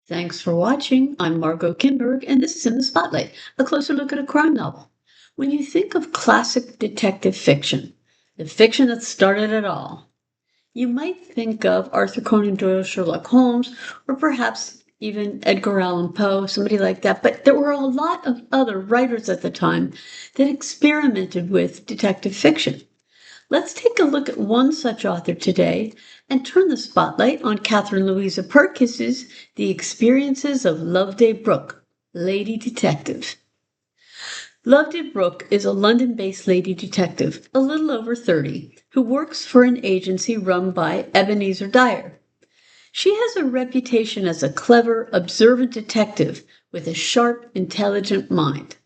Thanks for watching. I'm Margot Kimberg, and this is In the Spotlight, a closer look at a crime novel. When you think of classic detective fiction, the fiction that started it all, you might think of Arthur Conan Doyle, Sherlock Holmes, or perhaps even Edgar Allan Poe, somebody like that. But there were a lot of other writers at the time that experimented with detective fiction. Let's take a look at one such author today and turn the spotlight on Catherine Louisa Pirkis's The Experiences of Loveday Brooke, Lady Detective. Loveday Brooke is a London-based lady detective, a little over 30, who works for an agency run by Ebenezer Dyer. She has a reputation as a clever, observant detective with a sharp, intelligent mind.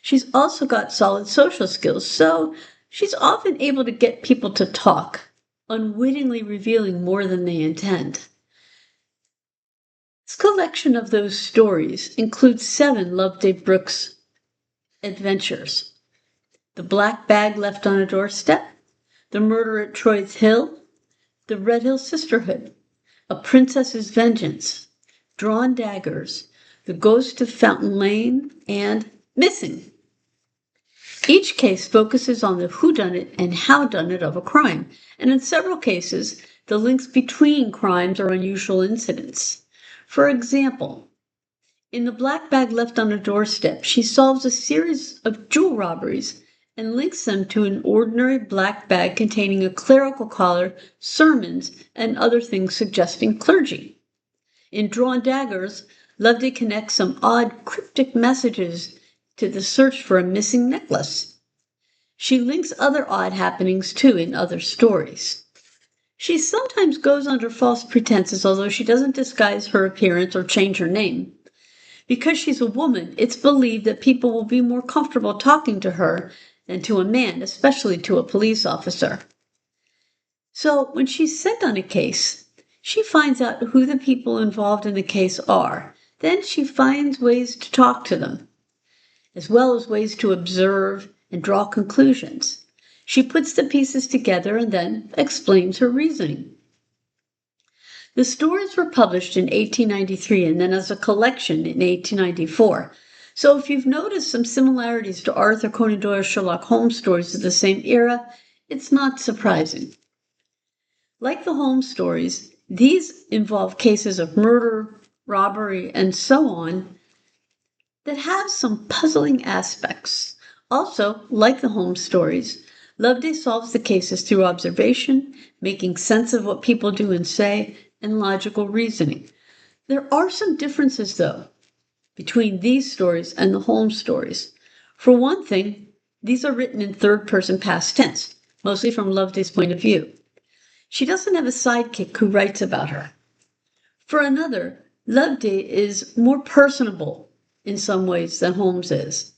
She's also got solid social skills, so she's often able to get people to talk, unwittingly revealing more than they intend. This collection of those stories includes 7 Loveday Brooks adventures: The Black Bag Left on a Doorstep, The Murder at Troy's Hill, The Red Hill Sisterhood, A Princess's Vengeance, Drawn Daggers, The Ghost of Fountain Lane, and Missing. Each case focuses on the whodunit and howdunit of a crime, and in several cases, the links between crimes or unusual incidents. For example, in The Black Bag Left on a Doorstep, she solves a series of jewel robberies and links them to an ordinary black bag containing a clerical collar, sermons, and other things suggesting clergy. In Drawn Daggers, Loveday connects some odd cryptic messages to the search for a missing necklace. She links other odd happenings too in other stories. She sometimes goes under false pretenses, although she doesn't disguise her appearance or change her name. Because she's a woman, it's believed that people will be more comfortable talking to her than to a man, especially to a police officer. So when she's sent on a case, she finds out who the people involved in the case are. Then she finds ways to talk to them, as well as ways to observe and draw conclusions. She puts the pieces together and then explains her reasoning. The stories were published in 1893 and then as a collection in 1894. So if you've noticed some similarities to Arthur Conan Doyle's Sherlock Holmes stories of the same era, it's not surprising. Like the Holmes stories, these involve cases of murder, robbery, and so on that have some puzzling aspects. Also, like the Holmes stories, Loveday solves the cases through observation, making sense of what people do and say, and logical reasoning. There are some differences, though, between these stories and the Holmes stories. For one thing, these are written in third-person past tense, mostly from Loveday's point of view. She doesn't have a sidekick who writes about her. For another, Loveday is more personable in some ways than Holmes is.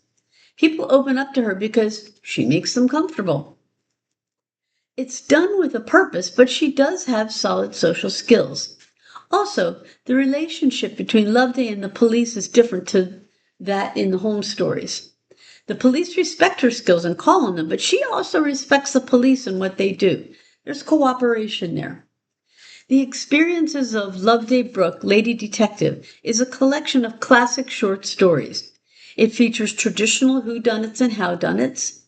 People open up to her because she makes them comfortable. It's done with a purpose, but she does have solid social skills. Also, the relationship between Loveday and the police is different to that in the Holmes stories. The police respect her skills and call on them, but she also respects the police and what they do. There's cooperation there. The Experiences of Loveday Brooke, Lady Detective, is a collection of classic short stories. It features traditional whodunits and howdunits,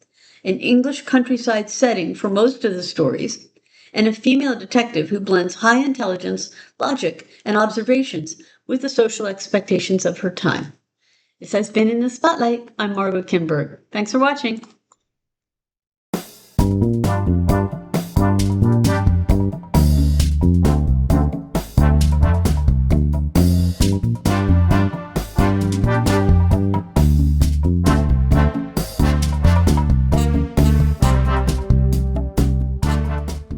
an English countryside setting for most of the stories, and a female detective who blends high intelligence, logic, and observations with the social expectations of her time. This has been In the Spotlight. I'm Margot Kimberg. Thanks for watching.